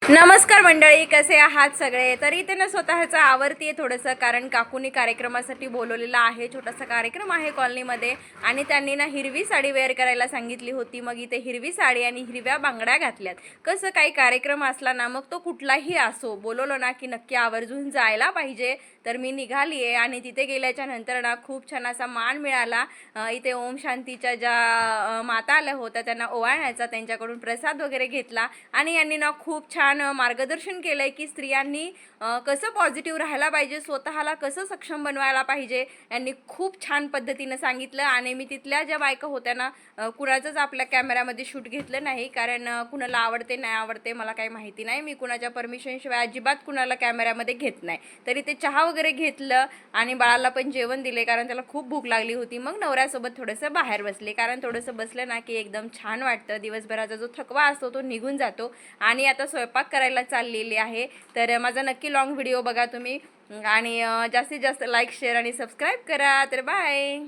नमस्कार मंडळी, कसे आहात सगळे? तरी इथे ना स्वतःचं आवरतीये थोडंसं, कारण काकूनी कार्यक्रमासाठी बोलवलेला आहे. छोटासा कार्यक्रम आहे कॉलनीमध्ये आणि त्यांनी ना हिरवी साडी वेअर करायला सांगितली होती. मग इथे हिरवी साडी आणि हिरव्या बांगड्या घातल्यात. कसं काही कार्यक्रम असला ना, मग तो कुठलाही असो, बोलवलं ना की नक्की आवर्जून जायला पाहिजे. तर मी निघाली आहे आणि तिथे गेल्याच्या नंतर ना खूप छान असा मान मिळाला. इथे ओम शांतीच्या ज्या माता आल्या होत्या त्यांना ओवाळण्याचा, त्यांच्याकडून प्रसाद वगैरे घेतला आणि यांनी ना खूप छान मार्गदर्शन केलंय की स्त्रियांनी कसं पॉझिटिव्ह राहायला पाहिजे, स्वतःला कसं सक्षम बनवायला पाहिजे. यांनी खूप छान पद्धतीनं सांगितलं आणि मी तिथल्या ज्या बायका होत्या ना, कुणाचंच आपल्या कॅमेऱ्यामध्ये शूट घेतलं नाही, कारण कुणाला आवडते नाही आवडते मला काही माहिती नाही. मी कुणाच्या परमिशनशिवाय अजिबात कुणाला कॅमेऱ्यामध्ये घेत नाही. तरी ते चहा वगैरे घेतलं आणि बाळाला पण जेवण दिले, कारण त्याला खूप भूक लागली होती. मग नवऱ्यासोबत थोडंसं बाहेर बसले, कारण थोडंसं बसलं ना की एकदम छान वाटतं. दिवसभराचा जो थकवा असतो तो निघून जातो. आणि आता स्वयंपाक करायला चाललेली आहे. तर माझा नक्की लॉंग व्हिडिओ बघा तुम्ही आणि जास्तीत जास्त लाईक, शेअर आणि सबस्क्राईब करा. तर बाय.